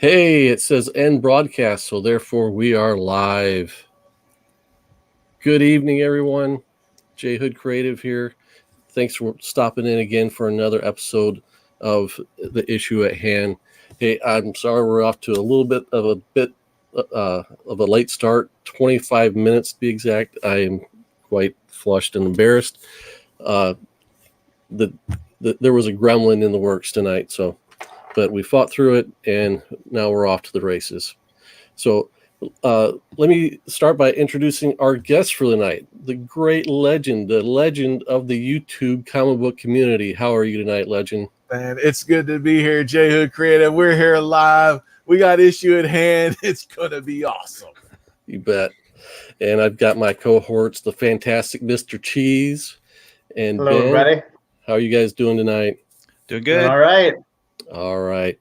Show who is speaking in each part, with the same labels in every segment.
Speaker 1: Hey, it says end broadcast, so therefore we are live. Good evening, everyone. J Hood Creative here. Thanks for stopping in again for another episode of The Issue at Hand. Hey, I'm sorry we're off to a little bit of a late start, 25 minutes to be exact. I am quite flushed and embarrassed. There was a gremlin in the works tonight, but we fought through it, and now we're off to the races. So let me start by introducing our guest for the night, the great legend, the legend of the YouTube comic book community. How are you tonight, legend?
Speaker 2: Man, it's good to be here, J Hood Creative. We're here live. We got issue at hand. It's going to be awesome.
Speaker 1: You bet. And I've got my cohorts, the fantastic Mr. Cheese and
Speaker 3: Hello,
Speaker 1: Ben.
Speaker 3: everybody.
Speaker 1: How are you guys doing tonight?
Speaker 4: Doing good.
Speaker 3: Doing all right.
Speaker 1: All right.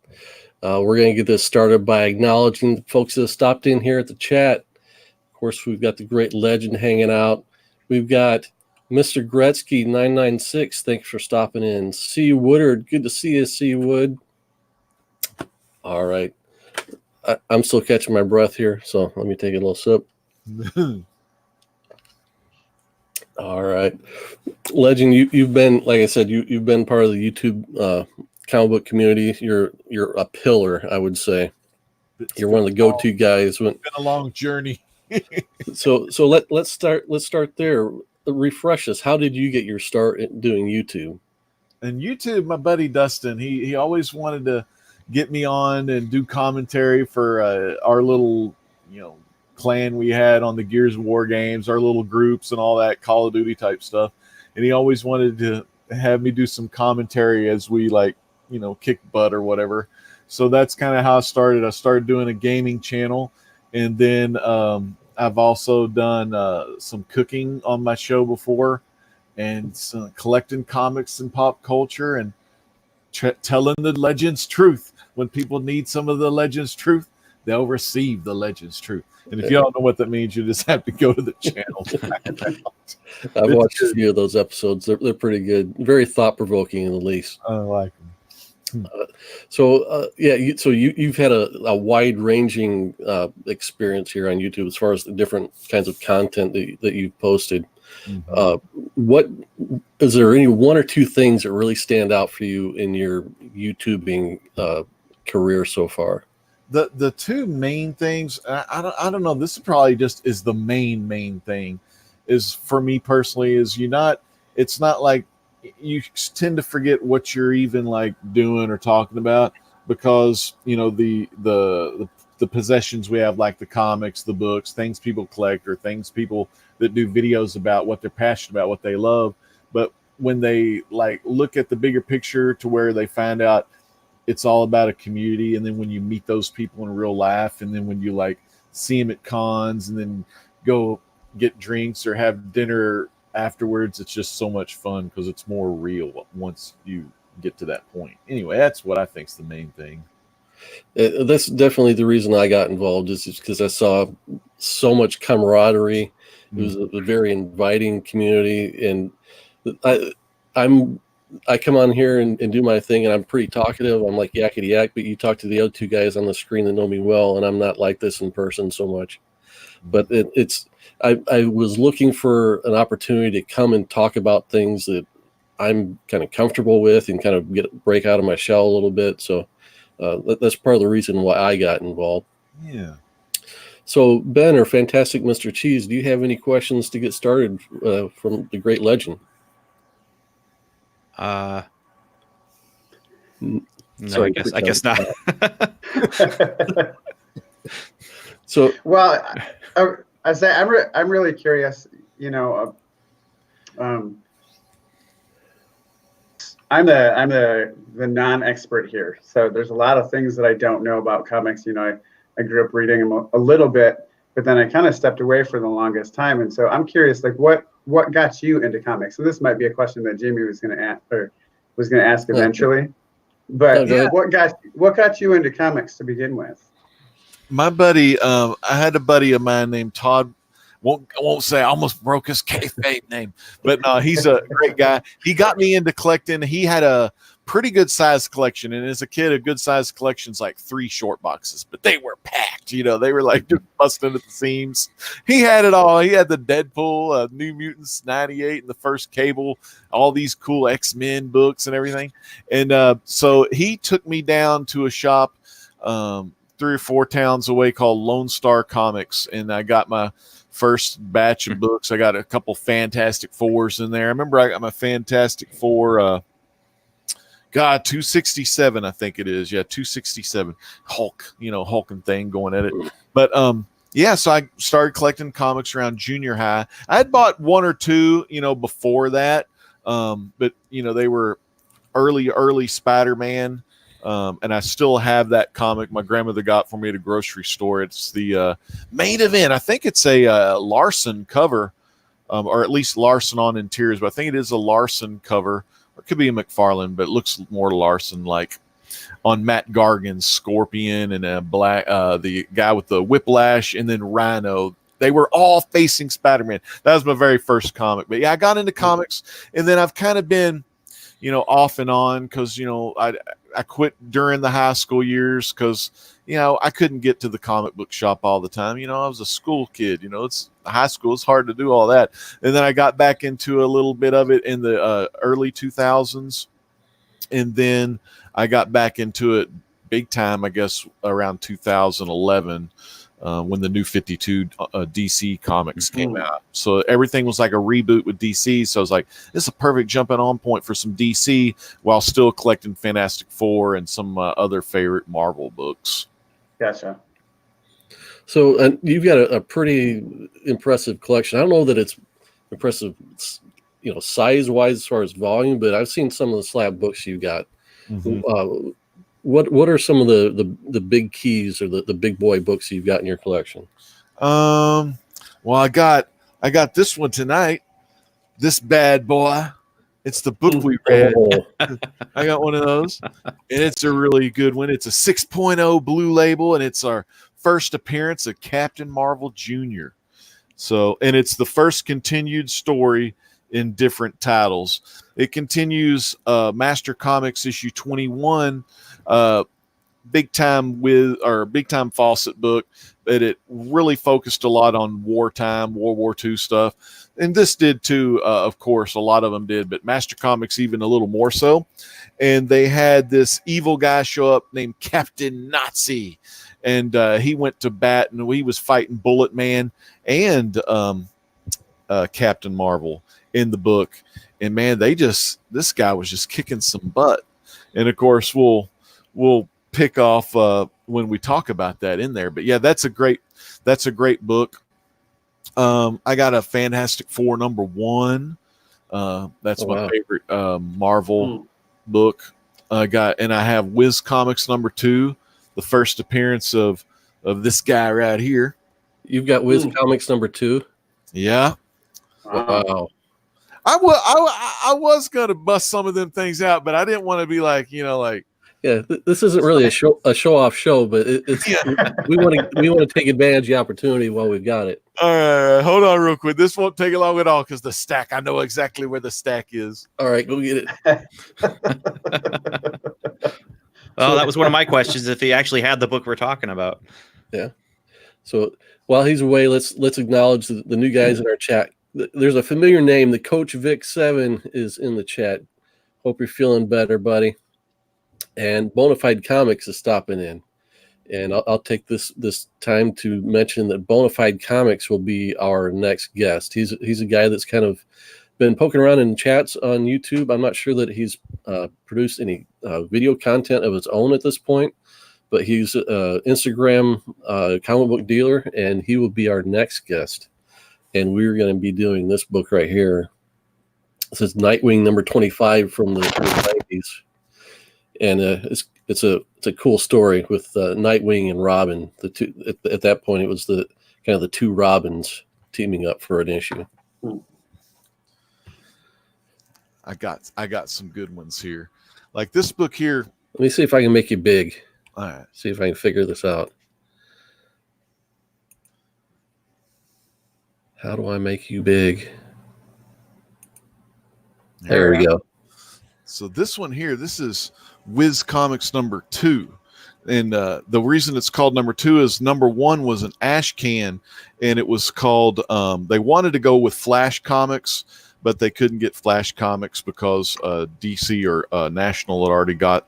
Speaker 1: We're going to get this started by acknowledging the folks that have stopped in here at the chat. Of course, we've got the great legend hanging out. We've got Mr. Gretzky 996. Thanks for stopping in. C. Woodard. Good to see you, C. Wood. All right. I'm still catching my breath here, so let me take a little sip. All right. Legend, you've been, like I said, you've been part of the YouTube comic book community. You're a pillar, I would say. You're one of the go-to guys.
Speaker 2: It's been a long journey.
Speaker 1: So let's start there. Refresh us. How did you get your start in doing YouTube?
Speaker 2: And YouTube, my buddy Dustin, he always wanted to get me on and do commentary for our little, clan we had on the Gears of War games, our little groups and all that Call of Duty type stuff. And he always wanted to have me do some commentary as we kick butt or whatever. So that's kind of how I started. I started doing a gaming channel, and then I've also done some cooking on my show before, and some collecting comics and pop culture, and telling the legends truth. When people need some of the legends truth, they'll receive the legends truth. And if you don't know what that means, you just have to go to the channel.
Speaker 1: I've watched a few of those episodes. They're pretty good. Very thought-provoking, in the least.
Speaker 2: I like them.
Speaker 1: You've had a wide-ranging experience here on YouTube as far as the different kinds of content that you've posted. Mm-hmm. What is there any one or two things that really stand out for you in your YouTubing career so far?
Speaker 2: The two main things, I don't know. This probably just is the main thing. Is for me personally is it's not like you tend to forget what you're even like doing or talking about, because the possessions we have, like the comics, the books, things people collect, or things people that do videos about what they're passionate about, what they love. But when they look at the bigger picture to where they find out it's all about a community, and then when you meet those people in real life, and then when you see them at cons and then go get drinks or have dinner afterwards, it's just so much fun because it's more real once you get to that point. Anyway, that's what I think is the main thing.
Speaker 1: That's definitely the reason I got involved, is because I saw so much camaraderie. It was a very inviting community, and I come on here and do my thing, and I'm pretty talkative. I'm like yakety yak, but you talk to the other two guys on the screen that know me well, and I'm not like this in person so much. But I was looking for an opportunity to come and talk about things that I'm kind of comfortable with and kind of break out of my shell a little bit. So that's part of the reason why I got involved.
Speaker 2: Yeah.
Speaker 1: So Ben, or Fantastic Mr. Cheese, do you have any questions to get started from the great legend?
Speaker 4: No,
Speaker 1: Sorry,
Speaker 4: I guess not.
Speaker 1: So,
Speaker 3: well, I say I'm really curious. I'm the non-expert here, so there's a lot of things that I don't know about comics. I grew up reading them a little bit, but then I kind of stepped away for the longest time, and so I'm curious, what got you into comics? And this might be a question that Jamie was going to ask eventually. But what got you into comics to begin with?
Speaker 2: My buddy, I had a buddy of mine named Todd. I won't say, I almost broke his kayfabe name, but no, he's a great guy. He got me into collecting. He had a pretty good sized collection. And as a kid, a good sized collection's like 3 short boxes, but they were packed. You know, they were like just busting at the seams. He had it all. He had the Deadpool, New Mutants 98, and the first Cable, all these cool X-Men books and everything. And so he took me down to a shop 3 or 4 towns away called Lone Star Comics, and I got my first batch of books. I got a couple Fantastic Fours in there. I remember I got my Fantastic Four, 267, I think it is. Yeah, 267. Hulk, hulking thing going at it. But yeah, so I started collecting comics around junior high. I had bought 1 or 2, before that. But they were early Spider-Man. And I still have that comic my grandmother got for me at a grocery store. It's the Main Event. I think it's a Larson cover, or at least Larson on interiors, but I think it is a Larson cover. Or it could be a McFarlane, but it looks more Larson, like on Matt Gargan's Scorpion and the guy with the Whiplash, and then Rhino. They were all facing Spider-Man. That was my very first comic. But yeah, I got into comics, and then I've kind of been, off and on because, I quit during the high school years because, I couldn't get to the comic book shop all the time. I was a school kid, it's high school. It's hard to do all that. And then I got back into a little bit of it in the early 2000s. And then I got back into it big time, I guess, around 2011. When the new 52 DC comics came out. So everything was like a reboot with DC. So I was like, this is a perfect jumping on point for some DC while still collecting Fantastic Four and some other favorite Marvel books.
Speaker 3: Gotcha.
Speaker 1: So you've got a pretty impressive collection. I don't know that it's impressive, size-wise as far as volume, but I've seen some of the slab books you got. Mm-hmm. What are some of the big keys or the big boy books you've got in your collection?
Speaker 2: Well, I got this one tonight. This bad boy. It's the book we read. I got one of those, and it's a really good one. It's a 6.0 blue label, and it's our first appearance of Captain Marvel Jr. So, and it's the first continued story in different titles. It continues Master Comics issue 21. Big time Fawcett book, but it really focused a lot on wartime, World War II stuff. And this did too, of course, a lot of them did, but Master Comics even a little more so. And they had this evil guy show up named Captain Nazi, and he went to bat, and he was fighting Bullet Man and Captain Marvel in the book. And man, this guy was just kicking some butt. And of course, we'll pick off when we talk about that in there. But yeah, that's a great book. I got a Fantastic Four #1. That's my favorite Marvel book. I have Whiz Comics #2, the first appearance of this guy right here.
Speaker 1: You've got Whiz Comics #2.
Speaker 2: Yeah.
Speaker 1: Wow.
Speaker 2: I was gonna bust some of them things out, but I didn't want to be like,
Speaker 1: yeah, this isn't really a show off show, but it's we want to take advantage of the opportunity while we've got it.
Speaker 2: All right, hold on real quick. This won't take long at all because the stack. I know exactly where the stack is.
Speaker 1: All right, go get it.
Speaker 4: Well, that was one of my questions. If he actually had the book we're talking about.
Speaker 1: Yeah. So while he's away, let's acknowledge the new guys in our chat. There's a familiar name. The Coach Vic 7 is in the chat. Hope you're feeling better, buddy. And Bonafide Comics is stopping in. And I'll take this time to mention that Bonafide Comics will be our next guest. He's a guy that's kind of been poking around in chats on YouTube. I'm not sure that he's produced any video content of his own at this point, but he's an Instagram comic book dealer, and he will be our next guest. And we're going to be doing this book right here. This is Nightwing #25 from the 90s. And it's a cool story with Nightwing and Robin. The two at that point, it was the kind of the two Robins teaming up for an issue.
Speaker 2: I got some good ones here, like this book here.
Speaker 1: Let me see if I can make you big.
Speaker 2: All right,
Speaker 1: see if I can figure this out. How do I make you big?
Speaker 2: There
Speaker 1: we go.
Speaker 2: So this one here, this is Whiz Comics number 2. And the reason it's called number 2 is number 1 was an ash can, and it was called, they wanted to go with Flash Comics, but they couldn't get Flash Comics because DC or National had already got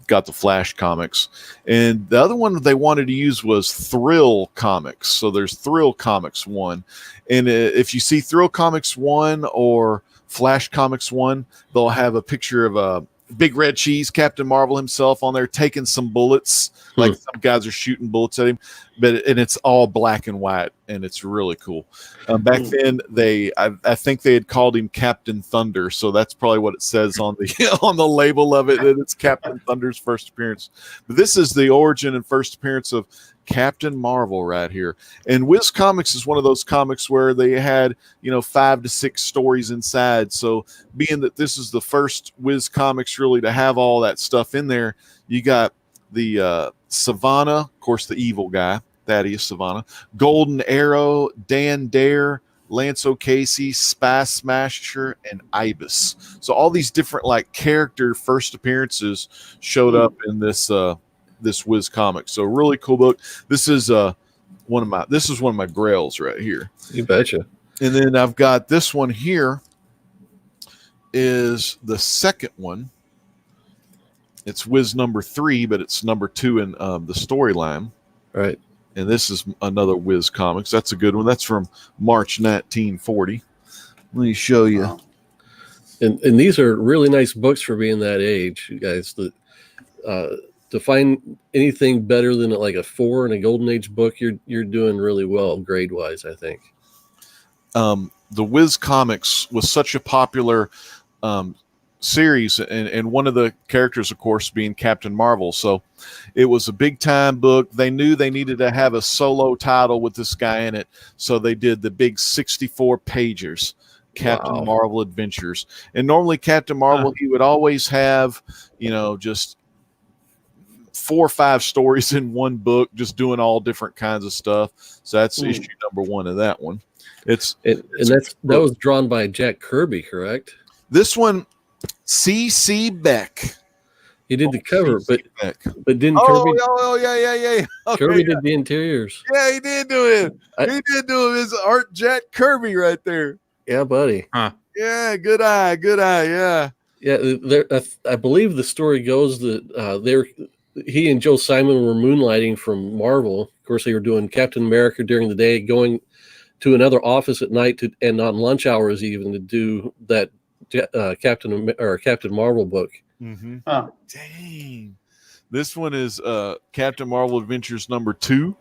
Speaker 2: the Flash Comics. And the other one that they wanted to use was Thrill Comics. So there's Thrill Comics 1. And if you see Thrill Comics 1 or Flash Comics 1, they'll have a picture of Big Red Cheese, Captain Marvel himself, on there taking some bullets. Like some guys are shooting bullets at him, and it's all black and white, and it's really cool. Back then, I think they had called him Captain Thunder, so that's probably what it says on the on the label of it. That it's Captain Thunder's first appearance. But this is the origin and first appearance of Captain Marvel right here. And Whiz Comics is one of those comics where they had 5 to 6 stories inside. So being that this is the first Whiz Comics really to have all that stuff in there, you got the Savannah, of course, the evil guy, Thaddeus Savannah, Golden Arrow, Dan Dare, Lance O'Casey, Spy Smasher, and Ibis. So all these different character first appearances showed up in this Whiz comic. So really cool book. This is one of my grails right here.
Speaker 1: You betcha.
Speaker 2: And then I've got this one here is the second one. It's Whiz number 3, but it's number 2 in the storyline.
Speaker 1: Right.
Speaker 2: And this is another Whiz Comics. That's a good one. That's from March 1940. Let me show you.
Speaker 3: Wow.
Speaker 1: And these are really nice books for being that age, you guys. To find anything better than a 4 in a Golden Age book, you're doing really well grade wise, I think.
Speaker 2: The Whiz Comics was such a popular series, and one of the characters, of course, being Captain Marvel. So it was a big time book. They knew they needed to have a solo title with this guy in it, so they did the big 64 pagers, Captain Marvel Adventures. And normally Captain Marvel, he would always have just 4 or 5 stories in one book, just doing all different kinds of stuff. So that's issue number 1 of that one.
Speaker 1: That was drawn by Jack Kirby, correct?
Speaker 2: This one, C.C. Beck.
Speaker 1: He did the cover, but didn't Kirby?
Speaker 2: Oh, yeah. Okay,
Speaker 1: Kirby did the interiors.
Speaker 2: Yeah, he did do it. He did do it. It's Art Jack Kirby right there.
Speaker 1: Yeah, buddy.
Speaker 4: Huh.
Speaker 2: Yeah, good eye. Yeah.
Speaker 1: Yeah, I believe the story goes that he and Joe Simon were moonlighting from Marvel. Of course, they were doing Captain America during the day, going to another office at night, and on lunch hours even, to do that Captain Marvel book.
Speaker 2: Mm-hmm. Dang. This one is Captain Marvel Adventures number 2.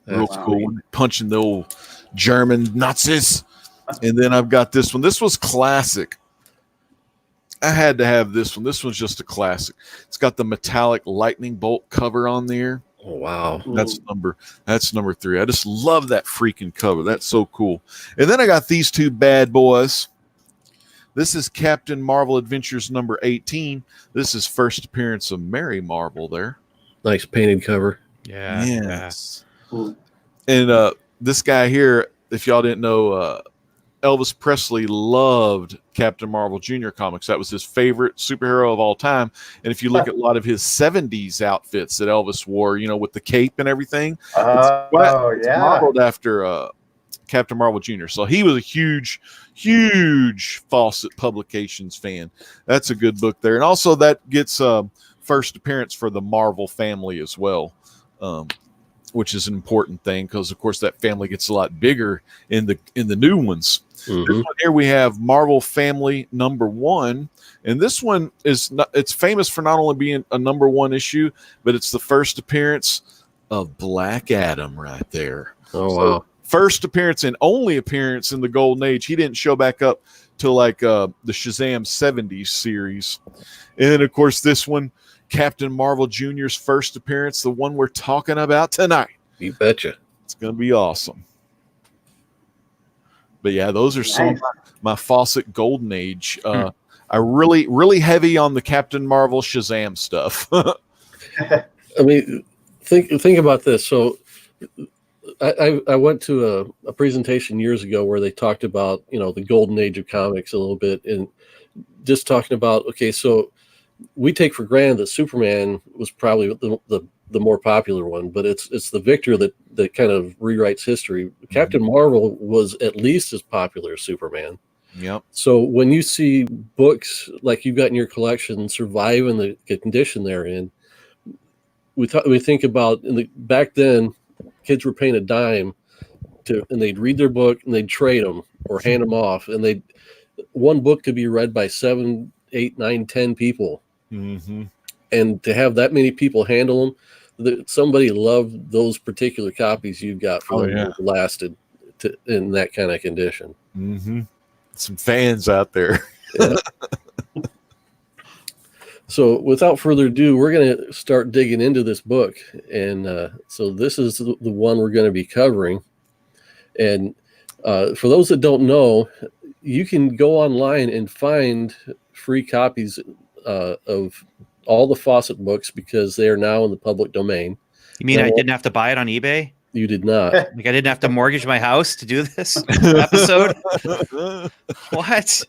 Speaker 2: Real cool. Punching the old German Nazis. And then I've got this one. This was classic. I had to have this one. This one's just a classic. It's got the metallic lightning bolt cover on there.
Speaker 1: Oh, wow.
Speaker 2: That's number 3. I just love that freaking cover. That's so cool. And then I got these 2 bad boys. This is Captain Marvel Adventures number 18. This is first appearance of Mary Marvel there.
Speaker 1: Nice painted cover.
Speaker 4: Yeah.
Speaker 2: Yes. And this guy here, if y'all didn't know, Elvis Presley loved Captain Marvel Jr. comics. That was his favorite superhero of all time. And if you look at a lot of his 70s outfits that Elvis wore, with the cape and everything, it's modeled after Captain Marvel Jr. So he was a huge Fawcett Publications fan. That's a good book there. And also that gets first appearance for the Marvel family as well, which is an important thing because, of course, that family gets a lot bigger in the new ones. Mm-hmm. This one here we have Marvel Family number 1. And this one it's famous for not only being a number 1 issue, but it's the first appearance of Black Adam right there.
Speaker 1: Oh, wow.
Speaker 2: First appearance and only appearance in the Golden Age. He didn't show back up till the Shazam 70s series. And then, of course, this one, Captain Marvel Jr.'s first appearance, the one we're talking about tonight.
Speaker 1: You betcha.
Speaker 2: It's going to be awesome. But yeah, those are some of my Fawcett Golden Age. I really heavy on the Captain Marvel Shazam stuff.
Speaker 1: I mean, think about this. So I went to a presentation years ago where they talked about, the Golden Age of comics a little bit. And, just talking about, okay, so we take for granted that Superman was probably the more popular one, but it's the Victor that kind of rewrites history. Captain Marvel was at least as popular as Superman.
Speaker 2: Yep.
Speaker 1: So when you see books like you've got in your collection survive in the condition they're in, we think about back then, kids were paying a dime and they'd read their book and they'd trade them or hand them off, and one book could be read by 7, 8, 9, 10 people.
Speaker 2: Mm-hmm.
Speaker 1: And to have that many people handle them, somebody loved those particular copies you got for them that lasted in that kind of condition.
Speaker 2: Mm-hmm. Some fans out there.
Speaker 1: Yeah. So without further ado, we're going to start digging into this book. And so this is the one we're going to be covering. And for those that don't know, you can go online and find free copies of all the Fawcett books because they are now in the public domain.
Speaker 4: You mean I didn't have to buy it on eBay?
Speaker 1: You did not.
Speaker 4: Like I didn't have to mortgage my house to do this episode? What?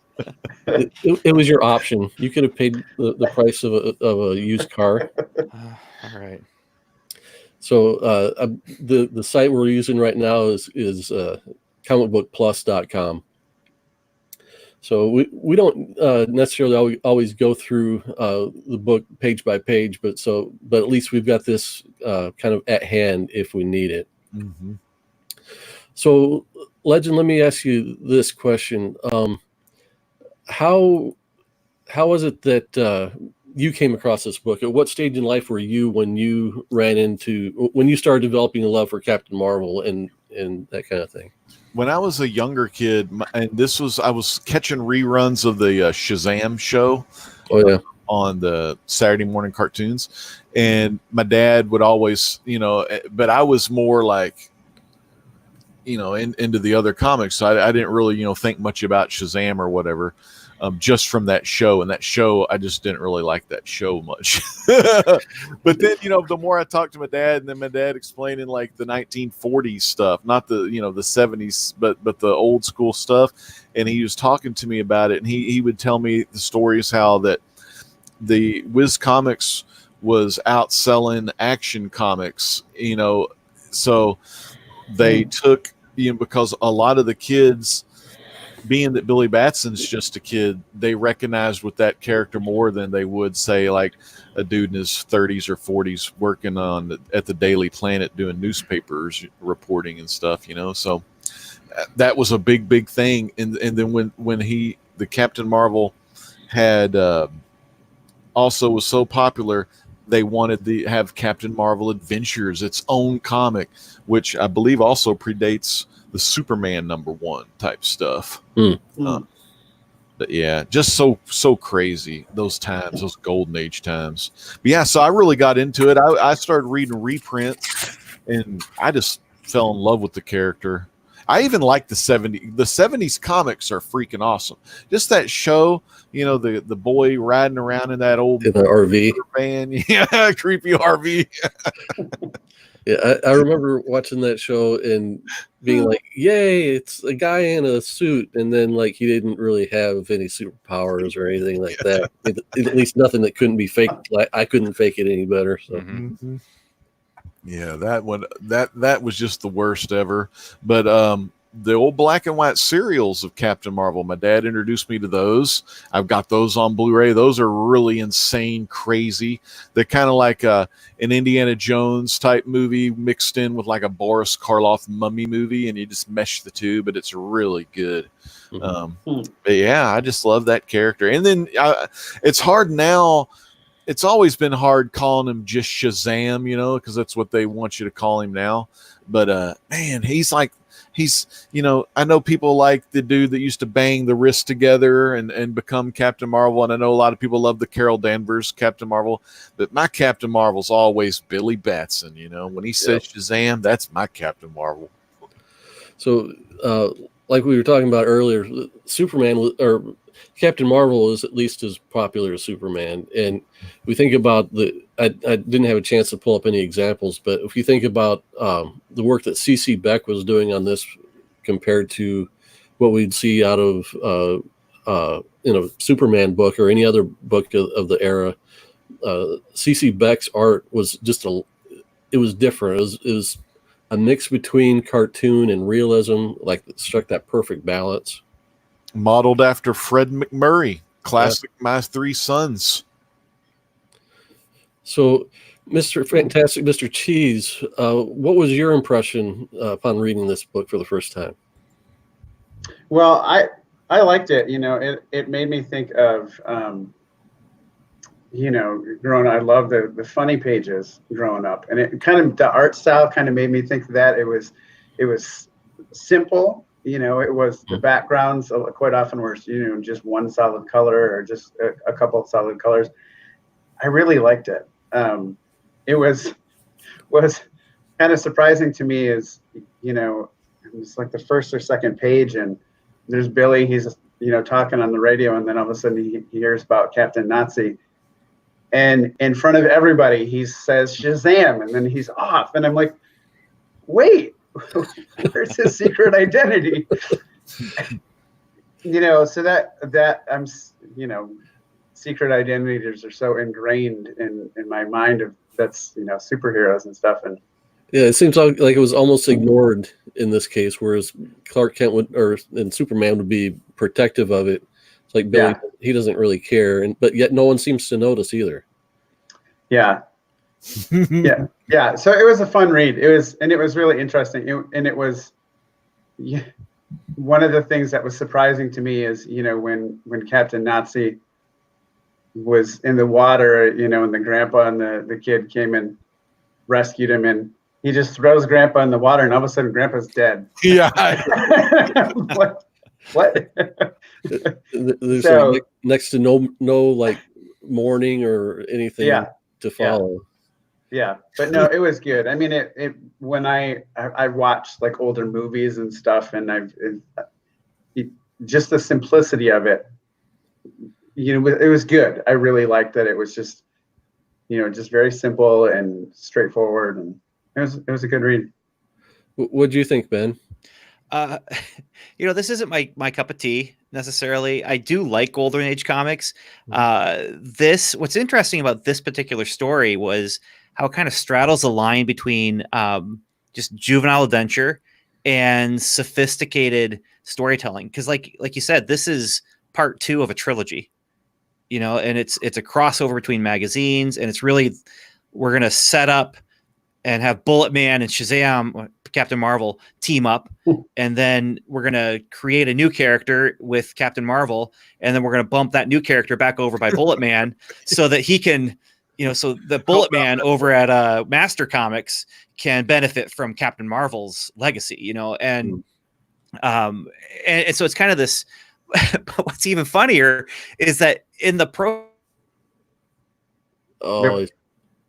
Speaker 1: It was your option. You could have paid the price of a used car.
Speaker 4: All right. So
Speaker 1: the site we're using right now is comicbookplus.com. So we don't necessarily always go through the book page by page, but at least we've got this kind of at hand if we need it.
Speaker 2: Mm-hmm.
Speaker 1: So, Legend, let me ask you this question: How was it that you came across this book? At what stage in life were you when you started developing a love for Captain Marvel and that kind of thing?
Speaker 2: When I was a younger kid, and I was catching reruns of the Shazam show.
Speaker 1: Oh yeah.
Speaker 2: On the Saturday morning cartoons, and my dad would always, but I was more like, into the other comics. So I didn't really, think much about Shazam or whatever, just from that show. And that show, I just didn't really like that show much. But then, the more I talked to my dad, and then my dad explaining like the 1940s stuff, not the, the 70s, but the old school stuff. And he was talking to me about it, and he would tell me the stories how that the Whiz Comics was outselling Action Comics, so they took, because a lot of the kids, being that Billy Batson's just a kid, they recognized with that character more than they would say like a dude in his 30s or 40s working at the Daily Planet doing newspapers reporting and stuff, so that was a big thing. And then when the Captain Marvel had also was so popular, they wanted to have Captain Marvel Adventures, its own comic, which I believe also predates the Superman #1 type stuff. But yeah, just so crazy those times, those golden age times. But yeah, so I really got into it. I started reading reprints, and I just fell in love with the character. I even like the 70s. The 70s comics are freaking awesome. Just that show, the boy riding around in that old
Speaker 1: RV
Speaker 2: van. Yeah, creepy RV.
Speaker 1: Yeah, I remember watching that show and being like, yay, it's a guy in a suit. And then like he didn't really have any superpowers or anything like that. At least nothing that couldn't be faked. Like I couldn't fake it any better. So
Speaker 2: Mm-hmm. Yeah, that one that was just the worst ever. But the old black and white serials of Captain Marvel, my dad introduced me to those. I've got those on Blu-ray. Those are really insane, crazy. They're kind of like an Indiana Jones type movie mixed in with like a Boris Karloff mummy movie, and you just mesh the two, but it's really good.
Speaker 1: Mm-hmm.
Speaker 2: But yeah, I just love that character. And then it's hard now. It's always been hard calling him just Shazam, because that's what they want you to call him now. But man, he's, I know people like the dude that used to bang the wrist together and become Captain Marvel. And I know a lot of people love the Carol Danvers Captain Marvel, but my Captain Marvel's always Billy Batson. When he says Shazam, that's my Captain Marvel.
Speaker 1: So, like we were talking about earlier, Superman or Captain Marvel is at least as popular as Superman. And we think about I didn't have a chance to pull up any examples, but if you think about the work that C.C. Beck was doing on this compared to what we'd see out of Superman book or any other book of the era. C.C. Beck's art was it was different. It was a mix between cartoon and realism, like it struck that perfect balance.
Speaker 2: Modeled after Fred McMurray, classic My Three Sons. So,
Speaker 1: Mr. Fantastic, Mr. Cheese, what was your impression upon reading this book for the first time?
Speaker 3: Well, I liked it. It made me think of, growing up. I loved the funny pages growing up, and it kind of, the art style kind of made me think that it was simple. It was the backgrounds quite often were, just one solid color or just a couple of solid colors. I really liked it. It was kind of surprising to me is, it's like the first or second page and there's Billy, he's, talking on the radio, and then all of a sudden he hears about Captain Nazi. And in front of everybody, he says Shazam, and then he's off. And I'm like, wait, where's his secret identity? So that I'm, secret identities are so ingrained in my mind of that's, superheroes and stuff. And
Speaker 1: yeah, it seems like it was almost ignored in this case, whereas Clark Kent and Superman would be protective of it. It's like Billy, he doesn't really care, but yet no one seems to notice either.
Speaker 3: Yeah. Yeah. So it was a fun read. It was really interesting. It was one of the things that was surprising to me is, when Captain Nazi was in the water, and the grandpa and the kid came and rescued him, and he just throws Grandpa in the water, and all of a sudden Grandpa's dead.
Speaker 2: Yeah.
Speaker 3: What?
Speaker 1: There's like next to no like mourning or anything to follow.
Speaker 3: Yeah, but no, it was good. I mean, it when I watched like older movies and stuff, and just the simplicity of it, it was good. I really liked that it was just, just very simple and straightforward, and it was a good read.
Speaker 1: What do you think, Ben?
Speaker 4: This isn't my cup of tea necessarily. I do like Golden Age comics. What's interesting about this particular story was how it kind of straddles the line between just juvenile adventure and sophisticated storytelling. Because like you said, this is part 2 of a trilogy, and it's a crossover between magazines, and it's really, we're going to set up and have Bullet Man and Shazam, Captain Marvel, team up. And then we're going to create a new character with Captain Marvel. And then we're going to bump that new character back over by Bullet Man so that he can, so the Bullet Man over at Master Comics can benefit from Captain Marvel's legacy, and so it's kind of this, but what's even funnier is that in the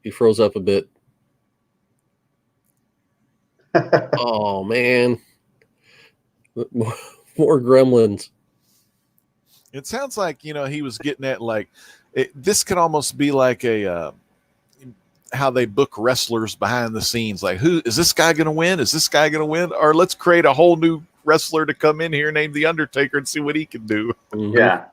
Speaker 1: he froze up a bit. Oh man, more gremlins.
Speaker 2: It sounds like he was getting at this could almost be like a how they book wrestlers behind the scenes. Like, who is this guy going to win? Is this guy going to win? Or let's create a whole new wrestler to come in here named The Undertaker and see what he can do.
Speaker 1: Mm-hmm.
Speaker 3: Yeah.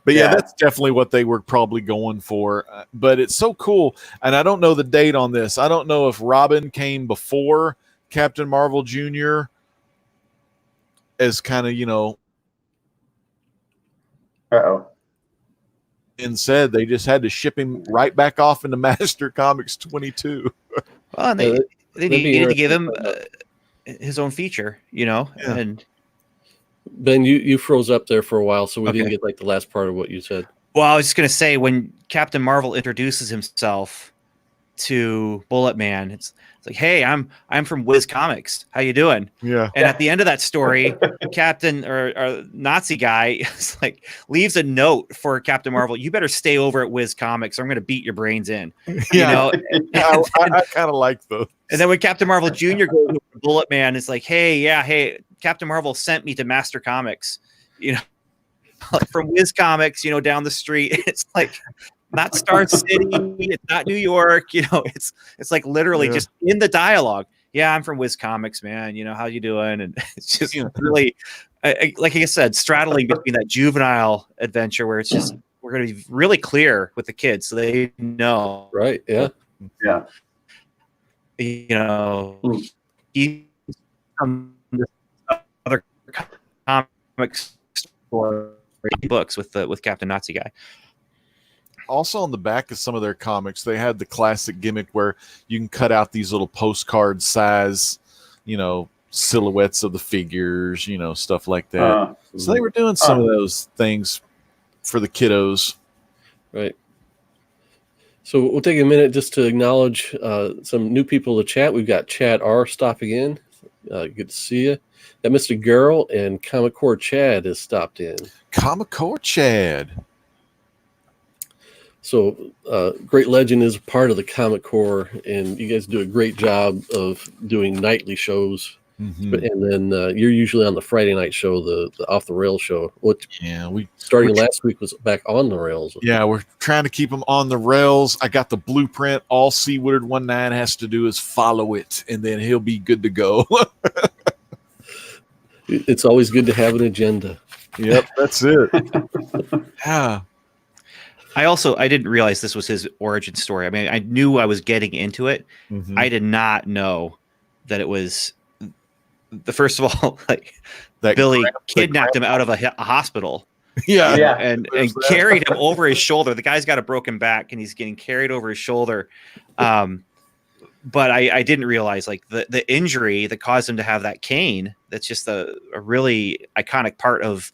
Speaker 2: But yeah, that's definitely what they were probably going for. But it's so cool. And I don't know the date on this. I don't know if Robin came before Captain Marvel Jr. as kind of, and said they just had to ship him right back off into Master Comics 22.
Speaker 4: Well, and they needed to give him his own feature, and
Speaker 1: Ben, you froze up there for a while, so we didn't get like the last part of what you said.
Speaker 4: Well, I was just going to say, when Captain Marvel introduces himself to Bullet Man, it's like, hey, I'm from Whiz Comics. How you doing?
Speaker 2: Yeah.
Speaker 4: And at the end of that story, Captain or Nazi guy is like, leaves a note for Captain Marvel. You better stay over at Whiz Comics, or I'm going to beat your brains in.
Speaker 2: I kind of like those.
Speaker 4: And then when Captain Marvel Jr. goes to Bullet Man, it's like, hey, Captain Marvel sent me to Master Comics, from Whiz Comics, down the street. It's like not Star City, it's not New York, it's like literally just in the dialogue. Yeah, I'm from Whiz Comics, man. How you doing? And it's just really, like I said, straddling between that juvenile adventure where it's just we're going to be really clear with the kids so they know,
Speaker 1: Right. Yeah.
Speaker 3: Yeah.
Speaker 4: you know,
Speaker 3: Mm.
Speaker 4: he's from this other comics or books with Captain Nazi guy.
Speaker 2: Also on the back of some of their comics, they had the classic gimmick where you can cut out these little postcard size, silhouettes of the figures, stuff like that. So they were doing some of those things for the kiddos.
Speaker 1: Right. So we'll take a minute just to acknowledge some new people to chat. We've got Chad R stopping in. Good to see you. That Mr. Gerald and Comic Core Chad has stopped in.
Speaker 2: Comic Core Chad.
Speaker 1: So Great Legend is part of the Comic Core, and you guys do a great job of doing nightly shows.
Speaker 2: Mm-hmm.
Speaker 1: And then you're usually on the Friday night show, the Off the Rails show.
Speaker 2: We
Speaker 1: starting last week was back on the rails.
Speaker 2: Yeah, we're trying to keep them on the rails. I got the blueprint. All C Woodard 19 has to do is follow it, and then he'll be good to go.
Speaker 1: It's always good to have an agenda.
Speaker 2: Yep, that's it. Yeah.
Speaker 4: I didn't realize this was his origin story. I mean, I knew I was getting into it.
Speaker 2: Mm-hmm.
Speaker 4: I did not know that it was first of all, like
Speaker 2: that
Speaker 4: Billy kidnapped him out of a hospital.
Speaker 2: Yeah.
Speaker 4: And carried him over his shoulder. The guy's got a broken back and he's getting carried over his shoulder. But I didn't realize like the injury that caused him to have that cane. That's just a really iconic part of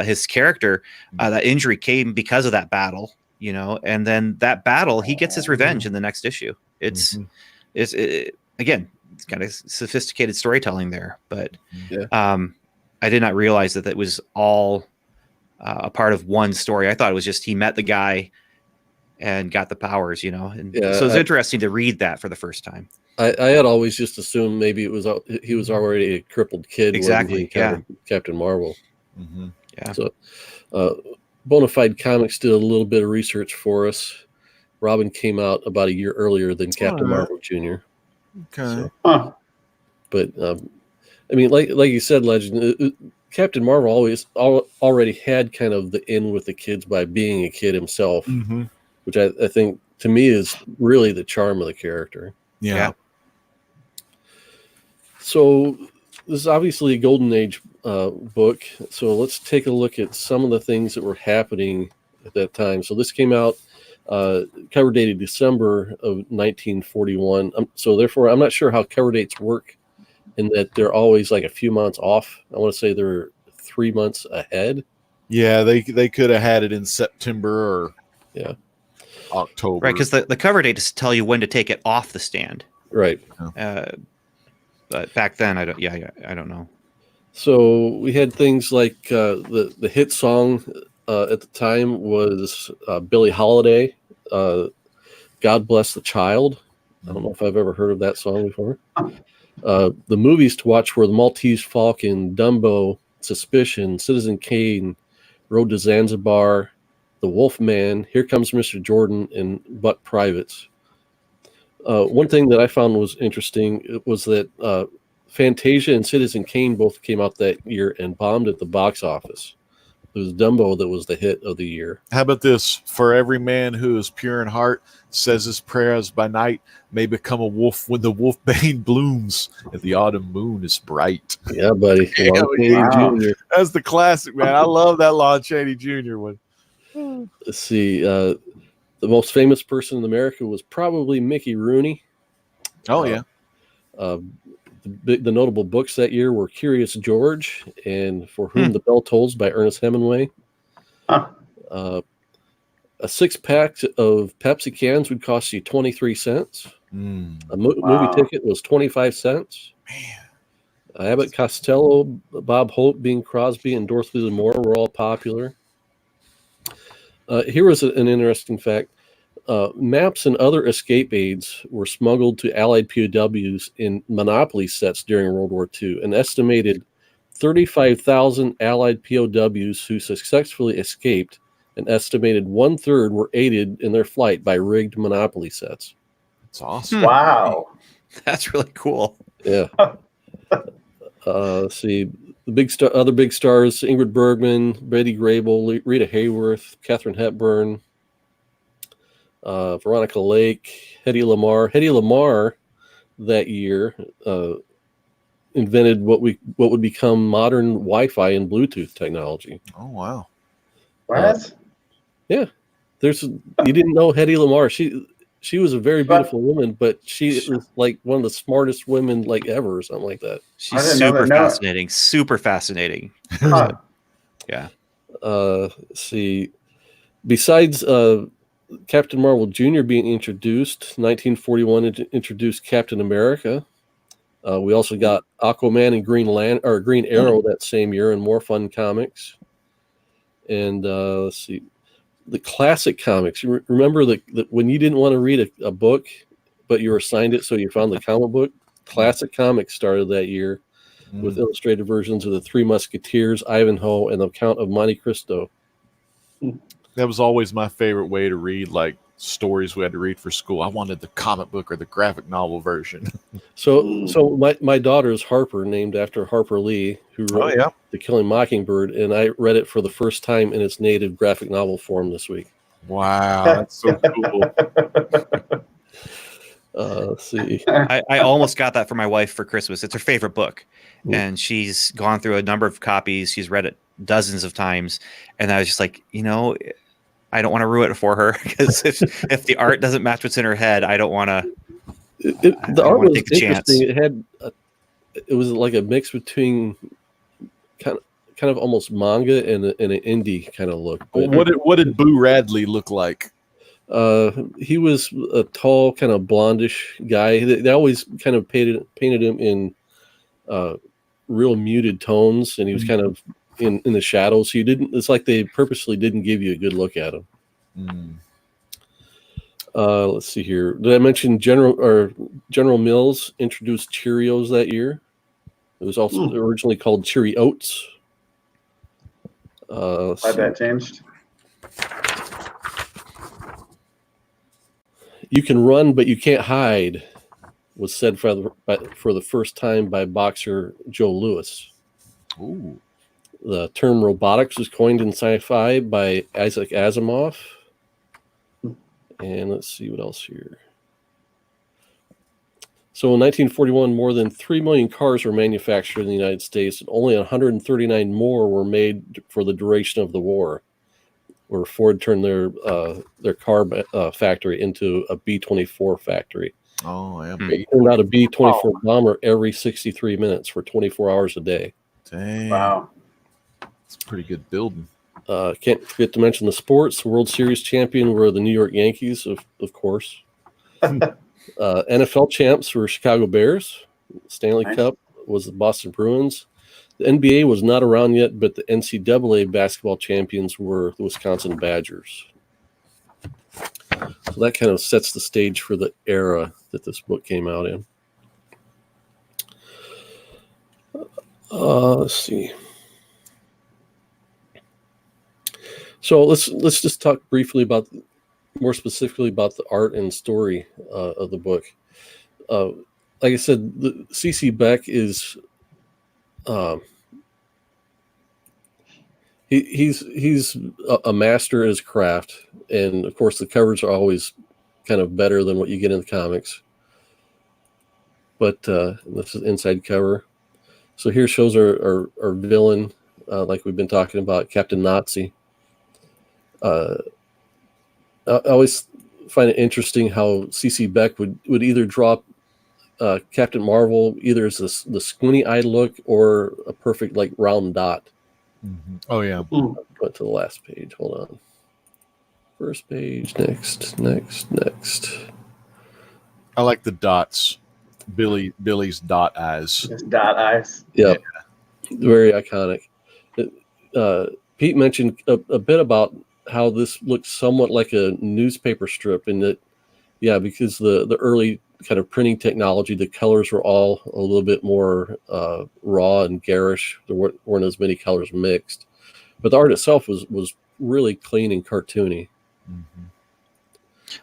Speaker 4: his character. That injury came because of that battle, and then that battle, he gets his revenge in the next issue. It's again, it's kind of sophisticated storytelling there, but I did not realize that was all a part of one story. I thought it was just he met the guy and got the powers, and so it's interesting to read that for the first time.
Speaker 1: I had always just assumed maybe he was already a crippled kid.
Speaker 4: Exactly.
Speaker 1: When he Captain Marvel.
Speaker 2: Mm-hmm.
Speaker 4: Yeah.
Speaker 1: So, Bonafide Comics did a little bit of research for us. Robin came out about a year earlier than Captain Marvel Jr.
Speaker 2: Okay.
Speaker 1: So, but I mean, like you said, Legend, Captain Marvel already had kind of the in with the kids by being a kid himself,
Speaker 2: Mm-hmm.
Speaker 1: which I think to me is really the charm of the character.
Speaker 2: Yeah.
Speaker 1: So this is obviously a Golden Age book. So let's take a look at some of the things that were happening at that time. So this came out cover dated December of 1941. So therefore, I'm not sure how cover dates work in that they're always like a few months off. I want to say they're 3 months ahead.
Speaker 2: Yeah, they could have had it in September or October.
Speaker 4: Right, because the cover date is to tell you when to take it off the stand.
Speaker 1: Right.
Speaker 4: But back then, I don't know.
Speaker 1: So we had things like the hit song at the time was Billie Holiday, God Bless the Child. I don't know if I've ever heard of that song before. The movies to watch were The Maltese Falcon, Dumbo, Suspicion, Citizen Kane, Road to Zanzibar, The Wolf Man, Here Comes Mr. Jordan, and Buck Privates. One thing that I found was interesting was that Fantasia and Citizen Kane both came out that year and bombed at the box office. It was Dumbo that was the hit of the year.
Speaker 2: How about this? For every man who is pure in heart, says his prayers by night, may become a wolf when the wolfbane blooms and the autumn moon is bright.
Speaker 1: Yeah, buddy. Lon Chaney Jr.
Speaker 2: That's the classic, man. I love that Lon Chaney Jr. one.
Speaker 1: Let's see. The most famous person in America was probably Mickey Rooney.
Speaker 2: Oh, yeah.
Speaker 1: The notable books that year were Curious George and For Whom the Bell Tolls by Ernest Hemingway. A 6-pack of Pepsi cans would cost you 23 cents. A movie ticket was 25 cents. Man. Abbott Costello, Bob Hope, Bing Crosby, and Dorothy Lamour were all popular. Here was an interesting fact. Maps and other escape aids were smuggled to Allied POWs in Monopoly sets during World War II. An estimated 35,000 Allied POWs who successfully escaped, an estimated 1/3 were aided in their flight by rigged Monopoly sets.
Speaker 2: That's awesome.
Speaker 3: Wow.
Speaker 4: That's really cool.
Speaker 1: Yeah. Let's see. other big stars: Ingrid Bergman, Betty Grable, Rita Hayworth, Katharine Hepburn, Veronica Lake, Hedy Lamarr. Hedy Lamarr that year invented what would become modern Wi-Fi and Bluetooth technology.
Speaker 2: Oh wow!
Speaker 3: What?
Speaker 1: Yeah, you didn't know Hedy Lamarr. She was a very beautiful woman, but she was like one of the smartest women like ever, or something like that.
Speaker 4: She's
Speaker 3: I didn't know
Speaker 4: super
Speaker 3: that. No.
Speaker 4: fascinating. Super fascinating.
Speaker 3: Huh.
Speaker 4: Yeah.
Speaker 1: Let's see. Besides Captain Marvel Jr. being introduced, 1941 introduced Captain America. We also got Aquaman and Green Arrow that same year, and more fun comics. And let's see, the classic comics. Remember that when you didn't want to read a book, but you were assigned it, so you found the comic book. Classic Comics started that year with illustrated versions of the Three Musketeers, Ivanhoe, and the Count of Monte Cristo.
Speaker 2: That was always my favorite way to read, like stories we had to read for school. I wanted the comic book or the graphic novel version.
Speaker 1: So my daughter's Harper, named after Harper Lee, who wrote The Killing Mockingbird, and I read it for the first time in its native graphic novel form this week.
Speaker 2: Wow, that's so cool.
Speaker 1: Let's see.
Speaker 4: I almost got that for my wife for Christmas. It's her favorite book, and she's gone through a number of copies. She's read it dozens of times, and I was just like, I don't want to ruin it for her, because if the art doesn't match what's in her head, I don't want to.
Speaker 1: The art was interesting. It was like a mix between kind of almost manga and an indie kind of look. But
Speaker 2: what did Boo Radley look like?
Speaker 1: He was a tall, kind of blondish guy. They always kind of painted him in real muted tones, and he was kind of in the shadows. So it's like they purposely didn't give you a good look at him. Let's see here. Did I mention General Mills introduced Cheerios that year? It was also originally called Cheery Oats.
Speaker 3: Why that changed?
Speaker 1: You can run, but you can't hide, was said for the first time by boxer Joe Louis.
Speaker 2: Ooh.
Speaker 1: The term robotics was coined in sci-fi by Isaac Asimov. And let's see what else here. So in 1941, more than 3 million cars were manufactured in the United States, and only 139 more were made for the duration of the war, where Ford turned their car factory into a B-24 factory.
Speaker 2: Oh, yeah.
Speaker 1: It turned out a B-24 bomber every 63 minutes for 24 hours a day.
Speaker 2: Dang.
Speaker 3: Wow.
Speaker 2: It's pretty good building.
Speaker 1: Can't forget to mention the sports. World Series champion were the New York Yankees, of course. NFL champs were Chicago Bears. Stanley Cup was the Boston Bruins. The NBA was not around yet, but the NCAA basketball champions were the Wisconsin Badgers. So that kind of sets the stage for the era that this book came out in. Let's see. So let's just talk briefly more specifically about the art and story of the book. Like I said, C.C. Beck is he's a master at his craft, and of course the covers are always kind of better than what you get in the comics. But this is inside cover. So here shows our villain, like we've been talking about, Captain Nazi. I always find it interesting how C.C. Beck would either draw Captain Marvel either as the squinty-eyed look or a perfect like round dot.
Speaker 2: Mm-hmm. Oh yeah.
Speaker 1: Went to the last page. Hold on. First page. Next.
Speaker 2: I like the dots. Billy's dot eyes.
Speaker 3: Just dot eyes.
Speaker 1: Yep. Yeah. Very iconic. Pete mentioned a bit about how this looks somewhat like a newspaper strip, in that, because the early kind of printing technology, the colors were all a little bit more raw and garish. There weren't as many colors mixed, but the art itself was really clean and cartoony.
Speaker 2: Mm-hmm.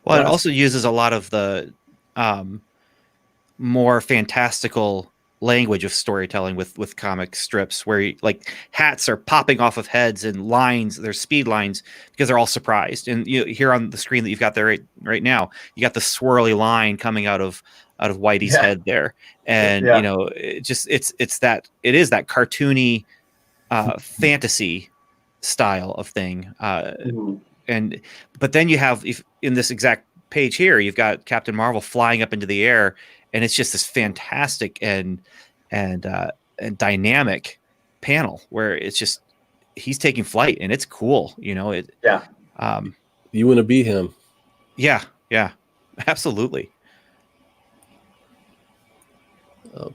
Speaker 4: Well, it also uses a lot of the more fantastical language of storytelling with comic strips where like hats are popping off of heads and lines, there's speed lines because they're all surprised. And here on the screen that you've got there right now, you got the swirly line coming out of Whitey's head there. And it is that cartoony fantasy style of thing. But then you have, in this exact page here, you've got Captain Marvel flying up into the air, and it's just this fantastic and dynamic panel where it's just he's taking flight, and it's cool. You want
Speaker 1: to be him.
Speaker 4: Yeah, absolutely.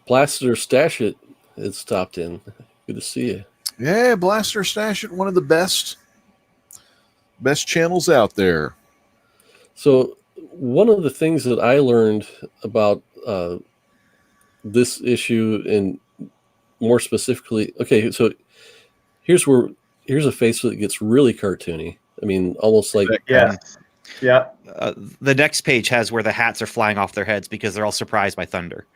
Speaker 1: Blaster Stash It has stopped in. Good to see you.
Speaker 2: Yeah, Blaster Stash It, one of the best channels out there.
Speaker 1: So one of the things that I learned about this issue, and more specifically, so here's a face that gets really cartoony. I mean, almost like
Speaker 3: the
Speaker 4: next page has where the hats are flying off their heads because they're all surprised by thunder.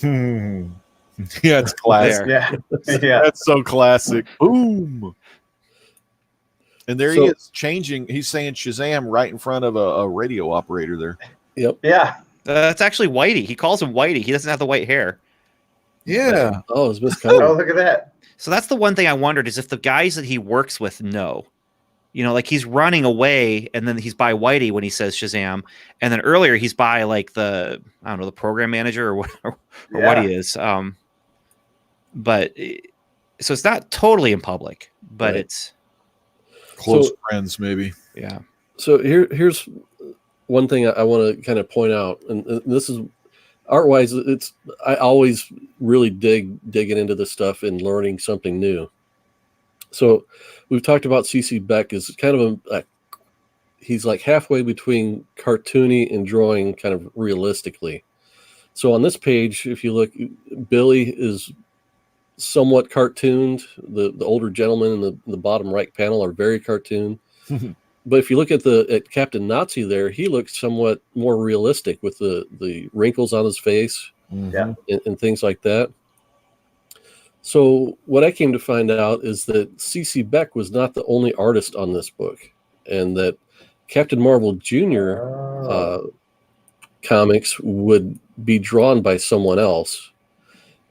Speaker 2: Yeah, it's classic. That's so classic. Boom. And there he is changing. He's saying Shazam right in front of a radio operator there.
Speaker 1: Yep.
Speaker 3: Yeah.
Speaker 4: That's actually Whitey. He calls him Whitey. He doesn't have the white hair.
Speaker 2: Yeah.
Speaker 1: Oh, it's miscolored.
Speaker 3: Oh, look at that.
Speaker 4: So that's the one thing I wondered is if the guys that he works with know. Like he's running away and then he's by Whitey when he says Shazam. And then earlier he's by like the program manager or what he is. But so it's not totally in public, but it's
Speaker 2: close friends maybe.
Speaker 4: Yeah.
Speaker 1: So here's one thing I want to kind of point out, and this is art-wise, I always really digging into this stuff and learning something new. So we've talked about CC Beck as kind of he's like halfway between cartoony and drawing kind of realistically. So on this page, if you look, Billy is somewhat cartooned. The older gentleman in the bottom right panel are very cartoon. But if you look at Captain Nazi there, he looks somewhat more realistic with the wrinkles on his face and things like that. So what I came to find out is that C.C. Beck was not the only artist on this book, and that Captain Marvel Jr. Comics would be drawn by someone else.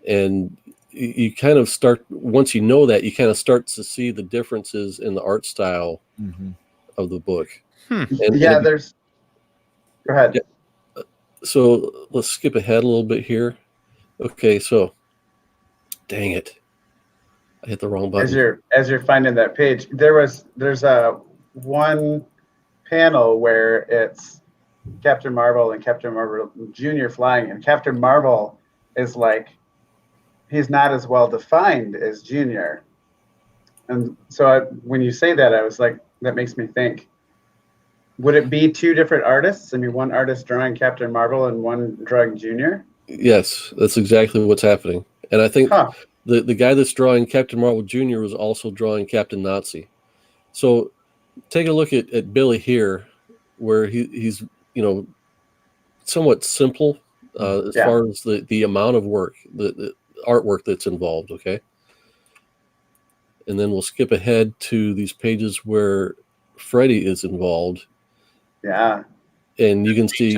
Speaker 1: And you kind of start, once you know that, you kind of start to see the differences in the art style of the book.
Speaker 3: There's... Go ahead.
Speaker 1: So let's skip ahead a little bit here. Okay, so dang it, I hit the wrong button.
Speaker 3: As you're finding that page, there's a one panel where it's Captain Marvel and Captain Marvel Jr. flying, and Captain Marvel is like, he's not as well defined as Junior. And so when you say that, I was like, that makes me think, would it be two different artists? I mean, one artist drawing Captain Marvel and one drawing Junior?
Speaker 1: Yes, that's exactly what's happening. And I think the guy that's drawing Captain Marvel Jr. was also drawing Captain Nazi. So take a look at Billy here, where he's somewhat simple as far as the amount of work, the artwork that's involved, okay? And then we'll skip ahead to these pages where Freddy is involved.
Speaker 3: Yeah.
Speaker 1: And you can see,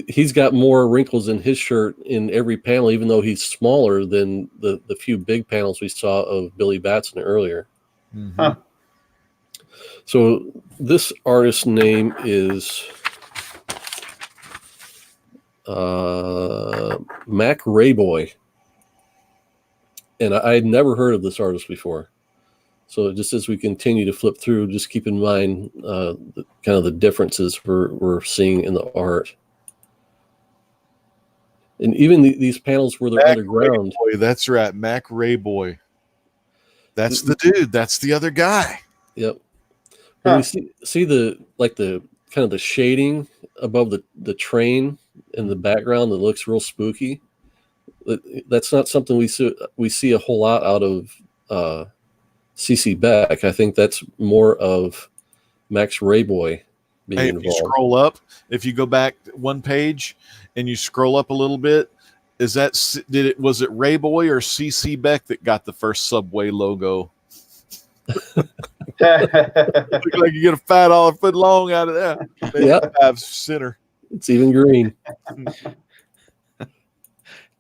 Speaker 1: he's got more wrinkles in his shirt in every panel, even though he's smaller than the few big panels we saw of Billy Batson earlier. So this artist's name is Mac Rayboy. And I had never heard of this artist before. So just as we continue to flip through, just keep in mind kind of the differences we're seeing in the art. And even these panels where they're underground.
Speaker 2: Boy, that's right, Mac Rayboy. That's the dude. That's the other guy.
Speaker 1: Yep. When we see the kind of the shading above the train in the background that looks real spooky. That's not something we see a whole lot out of CC Beck. I think that's more of Max Rayboy being involved.
Speaker 2: If you scroll up, if you go back one page and you scroll up a little bit, was it Ray Boy or CC Beck that got the first Subway logo? Look like you get a $5 foot long out of that.
Speaker 1: Yep.
Speaker 2: Five center.
Speaker 1: It's even green.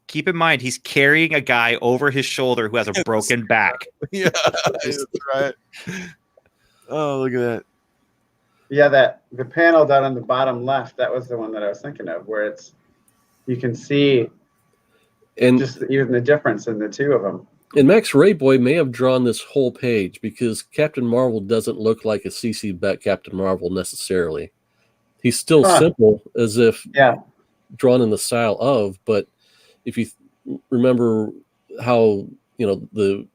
Speaker 4: Keep in mind, he's carrying a guy over his shoulder who has a broken back.
Speaker 2: Yeah, that's right. Oh, look at that.
Speaker 3: Yeah, the panel down on the bottom left, that was the one that I was thinking of, where you can see
Speaker 1: And
Speaker 3: just even the difference in the two of them.
Speaker 1: And Max Rayboy may have drawn this whole page because Captain Marvel doesn't look like a CC Beck Captain Marvel necessarily. He's still simple, as if drawn in the style of, but if you remember how, the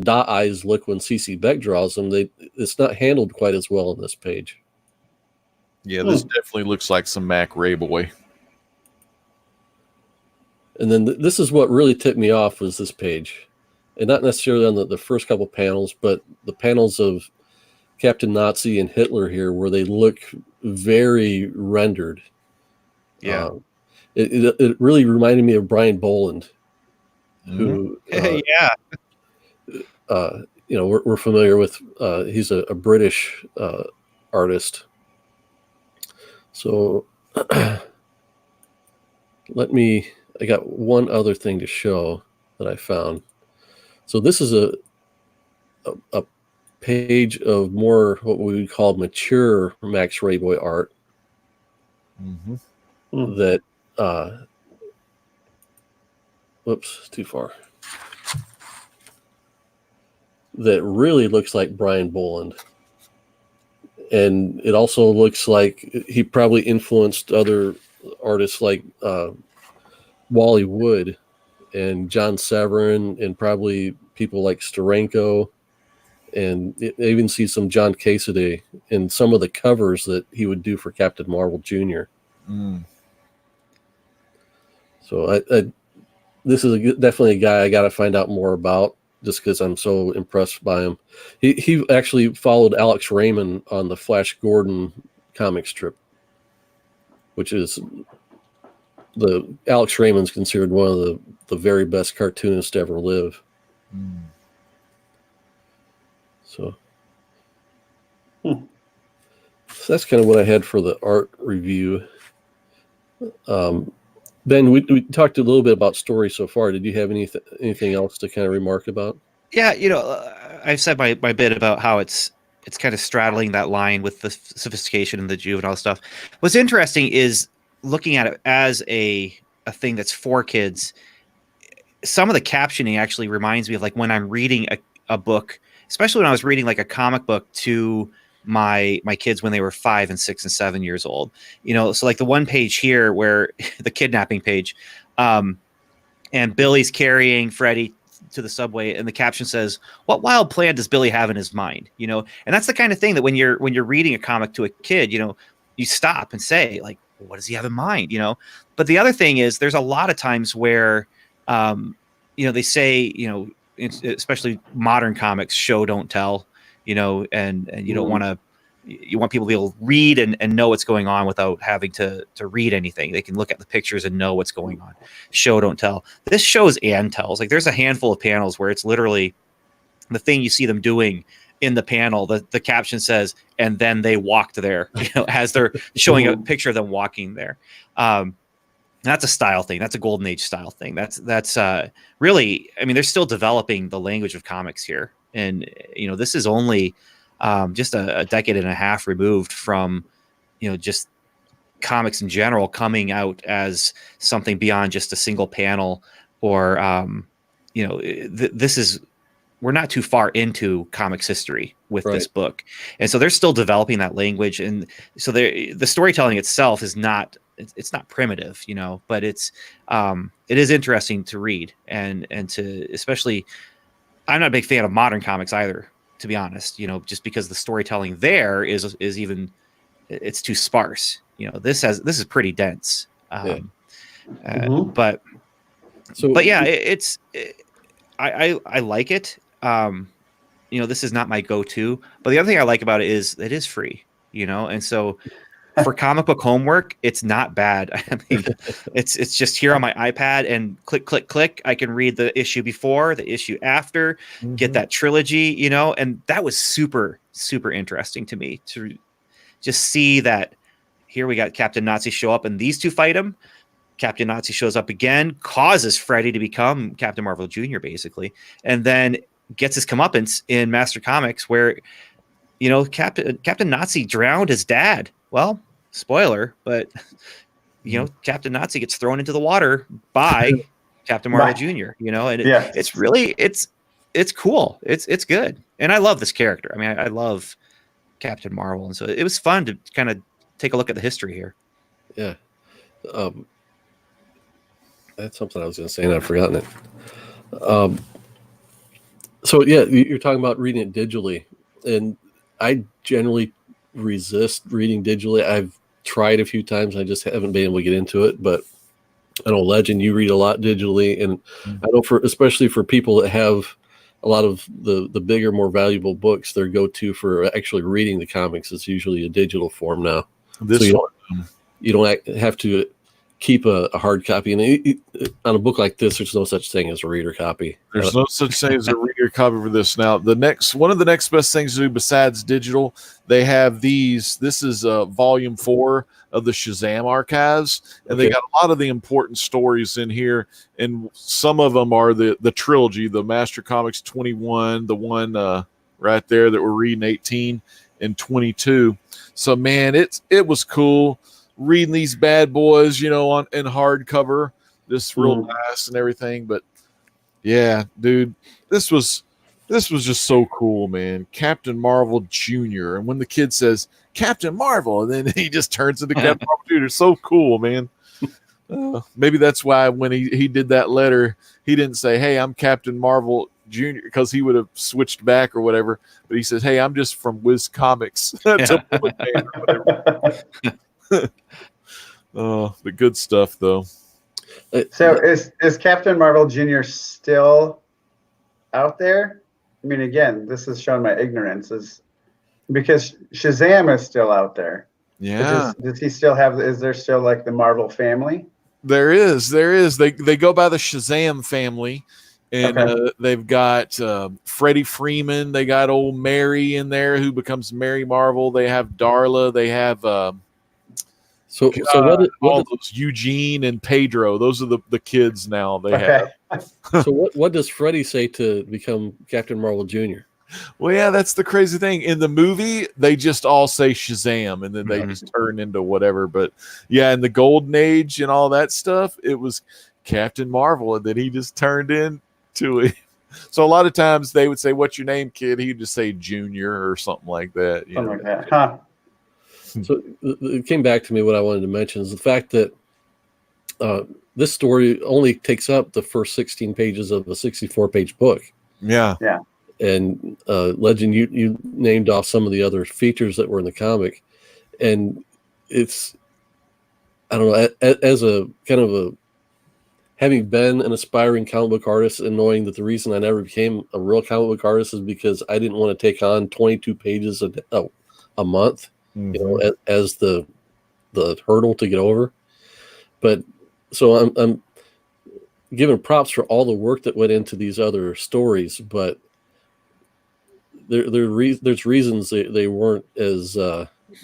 Speaker 1: dot eyes look when CC Beck draws them, it's not handled quite as well on this page.
Speaker 2: Yeah, this definitely looks like some Mac Rayboy.
Speaker 1: And then this is what really tipped me off was this page. And not necessarily on the first couple panels, but the panels of Captain Nazi and Hitler here, where they look very rendered.
Speaker 4: Yeah.
Speaker 1: It really reminded me of Brian Boland, who, we're familiar with. He's a British artist. So I got one other thing to show that I found. So this is a page of more what we would call mature Max Rayboy art. That whoops, too far. That really looks like Brian Boland. And it also looks like he probably influenced other artists like Wally Wood and John Severin, and probably people like Steranko, and I even see some John Cassaday in some of the covers that he would do for Captain Marvel Jr. So this is definitely a guy I got to find out more about, just because I'm so impressed by him. He actually followed Alex Raymond on the Flash Gordon comic strip, which is Alex Raymond's considered one of the very best cartoonists to ever live. So that's kind of what I had for the art review. Ben, we talked a little bit about story so far. Did you have anything else to kind of remark about?
Speaker 4: Yeah, I've said my bit about how it's kind of straddling that line with the sophistication and the juvenile stuff. What's interesting is looking at it as a thing that's for kids. Some of the captioning actually reminds me of like when I'm reading a book, especially when I was reading like a comic book to my kids when they were 5 and 6 and 7 years old. So like the one page here where the kidnapping page, and Billy's carrying Freddy to the subway, and the caption says, "What wild plan does Billy have in his mind?" And that's the kind of thing that when you're reading a comic to a kid, you stop and say, like, what does he have in mind? But the other thing is there's a lot of times where, they say, especially modern comics, show, don't tell, and you don't want to, you want people to be able to read and know what's going on without having to read anything. They can look at the pictures and know what's going on. Show, don't tell. This shows and tells. Like there's a handful of panels where it's literally the thing you see them doing in the panel. The caption says, and then they walked there, as they're showing a picture of them walking there. That's a style thing. That's a golden age style thing. That's really, I mean, they're still developing the language of comics here. And, this is only just a decade and a half removed from, just comics in general coming out as something beyond just a single panel or, we're not too far into comics history with this book. And so they're still developing that language. And so the storytelling itself is it's not primitive, but it is interesting to read and to, especially, I'm not a big fan of modern comics either, to be honest, just because the storytelling there is even, it's too sparse. This is pretty dense. But yeah, I like it. This is not my go-to, but the other thing I like about it is free, and so for comic book homework, it's not bad. I mean, it's just here on my iPad and click, click, click. I can read the issue before, the issue after, get that trilogy, you know, and that was super, super interesting to me to just see that here we got Captain Nazi show up and these two fight him. Captain Nazi shows up again, causes Freddy to become Captain Marvel Jr. basically, and then gets his comeuppance in Master Comics where, you know, Captain Nazi drowned his dad. Well, spoiler, but you know, Captain Nazi gets thrown into the water by Captain Marvel Jr., you know, and it's really, it's cool. It's good. And I love this character. I mean, I love Captain Marvel. And so it was fun to kind of take a look at the history here.
Speaker 1: Yeah. That's something I was going to say and I've forgotten it. So yeah, you're talking about reading it digitally, and I generally resist reading digitally. I've tried a few times. I just haven't been able to get into it, but I know Legend, you read a lot digitally, and I know especially for people that have a lot of the bigger, more valuable books, their go-to for actually reading the comics is usually a digital form now. You don't have to keep a hard copy. And on a book like this, there's no such thing as a reader copy.
Speaker 2: There's no such thing as a reader copy for this. Now, one of the next best things to do besides digital, they have these. This is volume 4 of the Shazam archives, and they got a lot of the important stories in here. And some of them are the trilogy, the Master Comics 21, the one right there that we're reading 18 and 22. So man, it was cool reading these bad boys, you know, in hardcover, just real nice and everything. But yeah, dude, this was just so cool, man. Captain Marvel Jr. And when the kid says Captain Marvel, and then he just turns into Captain Marvel Jr. So cool, man. Maybe that's why when he did that letter, he didn't say, "Hey, I'm Captain Marvel Jr." because he would have switched back or whatever. But he says, "Hey, I'm just from Whiz Comics." Oh, the good stuff though.
Speaker 3: So is Captain Marvel Jr. still out there? I mean, again, this is showing my ignorance, is because Shazam is still out there.
Speaker 2: Yeah.
Speaker 3: Does he still have? Is there still like the Marvel family?
Speaker 2: There is. They go by the Shazam family, and they've got Freddie Freeman. They got old Mary in there who becomes Mary Marvel. They have Darla. They have
Speaker 1: so
Speaker 2: all those Eugene and Pedro. Those are the kids now. They have.
Speaker 1: So what does Freddie say to become Captain Marvel Jr.?
Speaker 2: Well, yeah, that's the crazy thing. In the movie, they just all say Shazam, and then they just turn into whatever. But yeah, in the Golden Age and all that stuff, it was Captain Marvel, and then he just turned into it. So a lot of times they would say, "What's your name, kid?" He'd just say Junior or something like that.
Speaker 3: Something like that. Huh.
Speaker 1: So it came back to me. What I wanted to mention is the fact that this story only takes up the first 16 pages of a 64-page book.
Speaker 2: Yeah.
Speaker 1: And Legend, you named off some of the other features that were in the comic, and it's, I don't know, as a kind of a, having been an aspiring comic book artist and knowing that the reason I never became a real comic book artist is because I didn't want to take on 22 pages a month, you know, as the hurdle to get over. But so I'm giving props for all the work that went into these other stories, but there's reasons they weren't as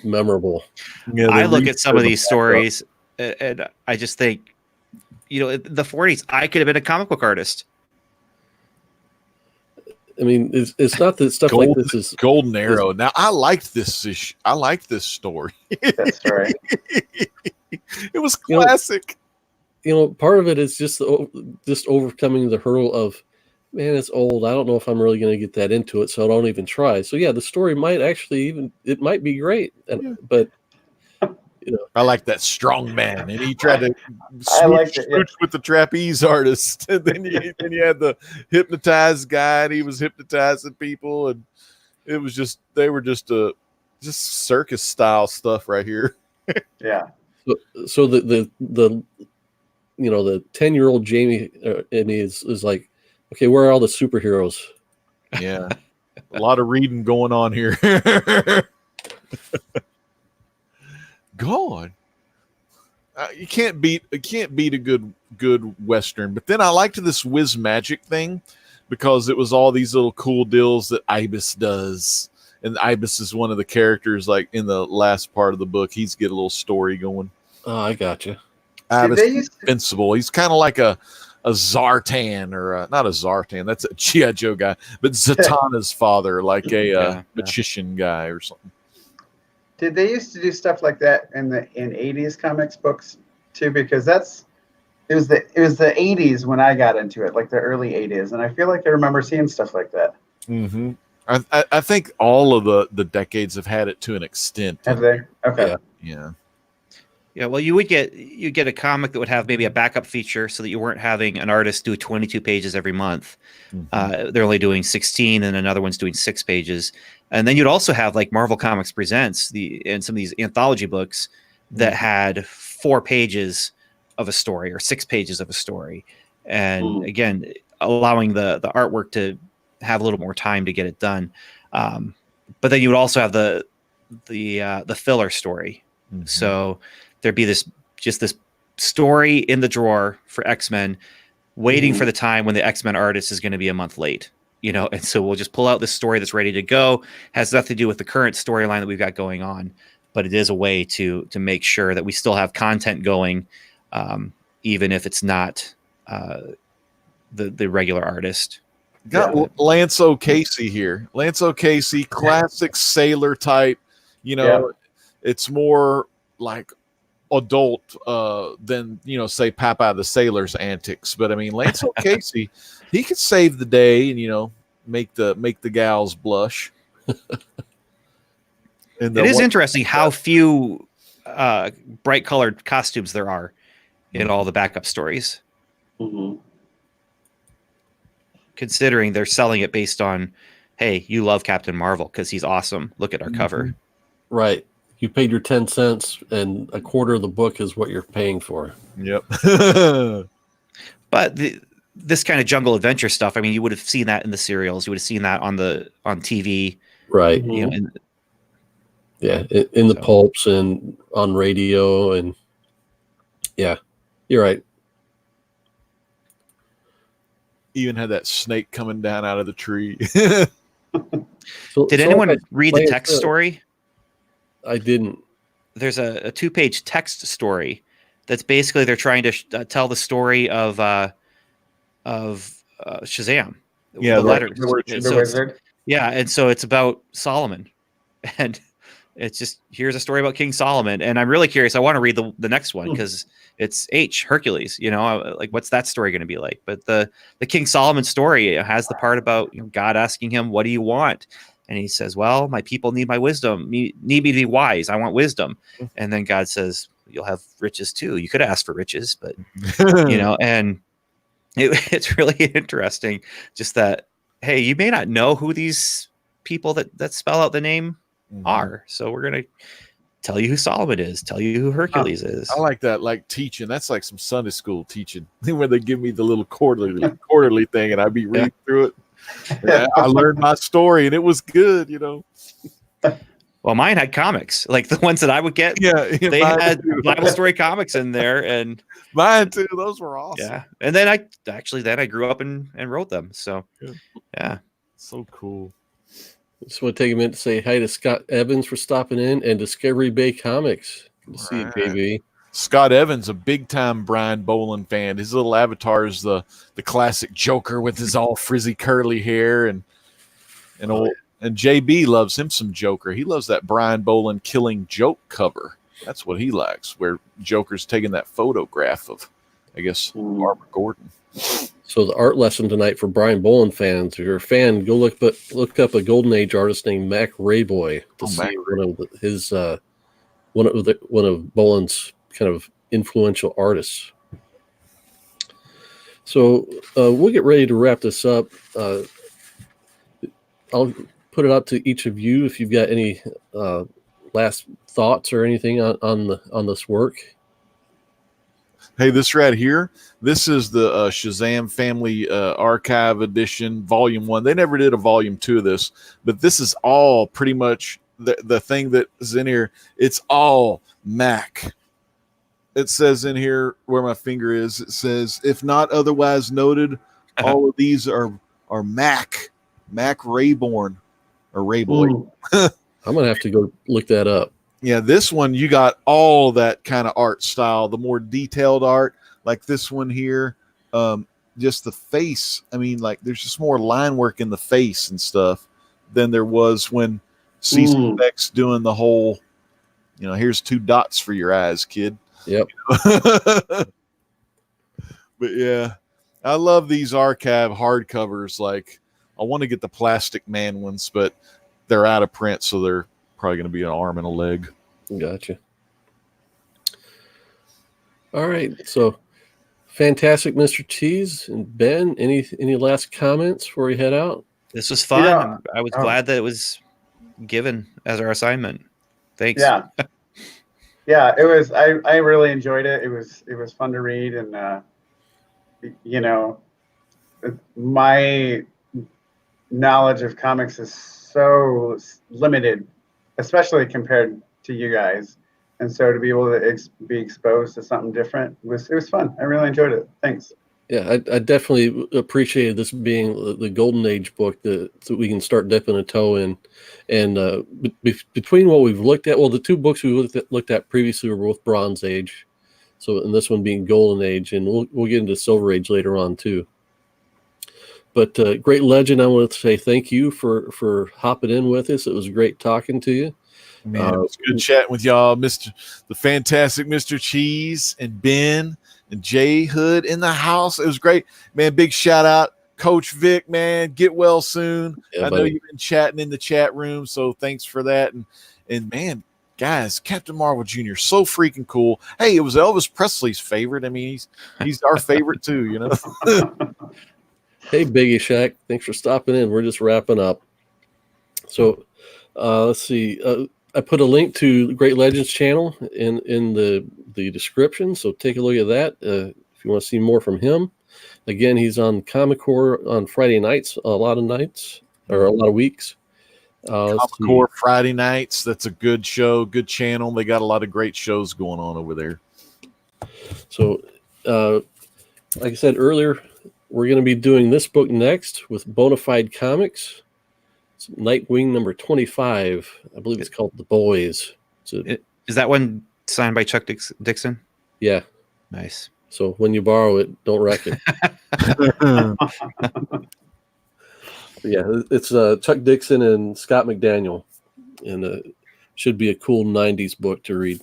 Speaker 1: memorable.
Speaker 2: Yeah,
Speaker 4: I look at some of these stories and I just think, you know, the 40s, I could have been a comic book artist.
Speaker 1: I mean, it's not that stuff like this is
Speaker 2: Golden Arrow. Now, I liked this. I liked this story.
Speaker 3: That's right.
Speaker 2: It was classic.
Speaker 1: You know, part of it is just overcoming the hurdle of, man, it's old. I don't know if I'm really going to get that into it, so I don't even try. So yeah, the story might actually it might be great, but you know,
Speaker 2: I like that strong man, and he tried to switch with the trapeze artist, and then you had the hypnotized guy, and he was hypnotizing people, and it was just just circus style stuff right here.
Speaker 3: Yeah.
Speaker 1: So the you know, the 10-year-old Jamie in me is like, okay, where are all the superheroes?
Speaker 2: Yeah, a lot of reading going on here. God, you can't beat a good Western. But then I liked this Whiz Magic thing because it was all these little cool deals that Ibis does. And Ibis is one of the characters, like in the last part of the book. He's get a little story going.
Speaker 1: Oh, I gotcha.
Speaker 2: Ibis is invincible. He's kind of like a Zartan, or not a Zartan. That's a G.I. Joe guy, but Zatanna's father, like a magician guy or something.
Speaker 3: Did they used to do stuff like that in 80s comics books too? Because it was the 80s when I got into it, like the early 80s, and I feel like I remember seeing stuff like that.
Speaker 2: Mm-hmm. I think all of the decades have had it to an extent.
Speaker 3: Have they? Okay.
Speaker 2: Yeah.
Speaker 4: Yeah, well, you'd get a comic that would have maybe a backup feature so that you weren't having an artist do 22 pages every month.
Speaker 2: Mm-hmm.
Speaker 4: They're only doing 16, and another one's doing 6 pages. And then you'd also have like Marvel Comics Presents and some of these anthology books that had 4 pages of a story or 6 pages of a story, and again, allowing the artwork to have a little more time to get it done. But then you would also have the filler story.
Speaker 2: Mm-hmm.
Speaker 4: So there'd be this story in the drawer for X-Men waiting for the time when the X-Men artist is going to be a month late, and so we'll just pull out this story that's ready to go, has nothing to do with the current storyline that we've got going on, but it is a way to make sure that we still have content going, even if it's not the regular artist.
Speaker 2: Got Lance O'Casey here. Lance O'Casey, classic sailor type, it's more like adult than say Popeye the Sailor's antics. But I mean, Lance O'Casey, he could save the day and make the gals blush.
Speaker 4: It is interesting how few bright colored costumes there are in all the backup stories.
Speaker 3: Mm-hmm.
Speaker 4: Considering they're selling it based on, hey, you love Captain Marvel because he's awesome. Look at our cover.
Speaker 1: Right. You paid your 10 cents and a quarter of the book is what you're paying for.
Speaker 2: Yep.
Speaker 4: But this kind of jungle adventure stuff, I mean, you would have seen that in the serials. You would have seen that on TV.
Speaker 1: Right.
Speaker 4: In
Speaker 1: the pulps and on radio. And yeah, you're right.
Speaker 2: Even had that snake coming down out of the tree.
Speaker 4: Did anyone read the text story?
Speaker 1: I didn't.
Speaker 4: There's a 2-page text story that's basically they're trying to tell the story of Shazam.
Speaker 2: Yeah,
Speaker 4: the letters.
Speaker 3: The wizard.
Speaker 4: Yeah, and so it's about Solomon, and it's just here's a story about King Solomon, and I'm really curious. I want to read the next one because it's Hercules. Like what's that story going to be like? But the King Solomon story has the part about God asking him, "What do you want?" And he says, "Well, my people need my wisdom. Need me to be wise. I want wisdom." And then God says, "You'll have riches too. You could ask for riches, but and it's really interesting. Just that, hey, you may not know who these people that spell out the name are. So we're going to tell you who Solomon is, tell you who Hercules is."
Speaker 2: I like that, like teaching. That's like some Sunday school teaching where they give me the little quarterly thing and I'd be reading through it. I learned my story and it was good,
Speaker 4: Well, mine had comics, like the ones that I would get.
Speaker 2: Yeah,
Speaker 4: they had Bible story comics in there, and
Speaker 2: mine too. Those were awesome.
Speaker 4: Yeah, and then I grew up and wrote them. So, yeah,
Speaker 2: so cool.
Speaker 1: Just want to take a minute to say hi to Scott Evans for stopping in and Discovery Bay Comics. Good to see you, baby. Scott
Speaker 2: Evans, a big time Brian Boland fan. His little avatar is the classic Joker with his all frizzy curly hair and JB loves him some Joker. He loves that Brian Boland Killing Joke cover. That's what he likes, where Joker's taking that photograph of, I guess, Barbara Gordon.
Speaker 1: So the art lesson tonight for Brian Boland fans, if you're a fan, go look up a Golden Age artist named Mac Rayboy to see one of Boland's kind of influential artists. So we'll get ready to wrap this up. I'll put it out to each of you if you've got any last thoughts or anything on this work.
Speaker 2: Hey, this right here, this is the Shazam Family Archive Edition, Volume 1. They never did a Volume 2 of this, but this is all pretty much the thing that is in here, it's all Mac. It says in here where my finger is, it says, if not otherwise noted, all of these are Mac Rayborn or Rayboy.
Speaker 3: Ooh.
Speaker 1: I'm gonna have to go look that up.
Speaker 2: Yeah, this one you got all that kind of art style, the more detailed art, like this one here. Just the face. I mean, like there's just more line work in the face and stuff than there was when Cecil Beck's doing the whole, here's 2 dots for your eyes, kid.
Speaker 1: Yep.
Speaker 2: But yeah, I love these archive hardcovers. Like, I want to get the Plastic Man ones, but they're out of print, so they're probably going to be an arm and a leg.
Speaker 1: Gotcha. All right, so fantastic, Mr. Cheese and Ben. Any last comments before we head out?
Speaker 4: This was fun.
Speaker 3: Yeah.
Speaker 4: I was glad that it was given as our assignment. Thanks.
Speaker 3: Yeah. Yeah, it was. I really enjoyed it. It was fun to read, and my knowledge of comics is so limited, especially compared to you guys. And so to be able to be exposed to something different it was fun. I really enjoyed it. Thanks.
Speaker 1: Yeah, I definitely appreciated this being the golden age book so we can start dipping a toe in. And between what we've looked at, well, the 2 books we looked at previously were both Bronze Age. So, and this one being Golden Age, and we'll get into Silver Age later on too. But Great Legend, I want to say thank you for hopping in with us. It was great talking to you.
Speaker 2: Man, it was good chatting with y'all, the fantastic Mr. Cheese and Ben and Jay Hood in the house. It was great, man. Big shout out, Coach Vic. Man, get well soon.
Speaker 1: Yeah,
Speaker 2: I know you've been chatting in the chat room, so thanks for that. And man, guys, Captain Marvel Jr. so freaking cool. Hey, it was Elvis Presley's favorite. I mean, he's our favorite too.
Speaker 1: Hey, Biggie Shack, thanks for stopping in. We're just wrapping up. So let's see. I put a link to Great Legends channel in the description, so take a look at that if you want to see more from him. Again, he's on Comic Core on Friday nights, a lot of weeks.
Speaker 2: Comic Core Friday nights. That's a good show, good channel. They got a lot of great shows going on over there.
Speaker 1: So, like I said earlier, we're going to be doing this book next with Bonafide Comics. It's Nightwing number 25. I believe it's called The Boys.
Speaker 4: Is that one signed by Chuck Dixon?
Speaker 1: Yeah.
Speaker 4: Nice.
Speaker 1: So when you borrow it, don't wreck it. Yeah, it's Chuck Dixon and Scott McDaniel, and should be a cool 90s book to read.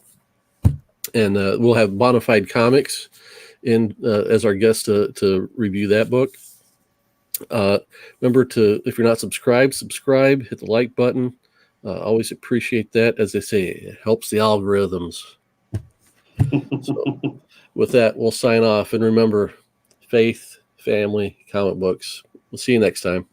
Speaker 1: And we'll have Bonafide Comics in as our guest to review that book. Remember if you're not subscribed, subscribe, hit the like button. Always appreciate that. As they say, it helps the algorithms. So with that, we'll sign off. And remember, faith, family, comic books. We'll see you next time.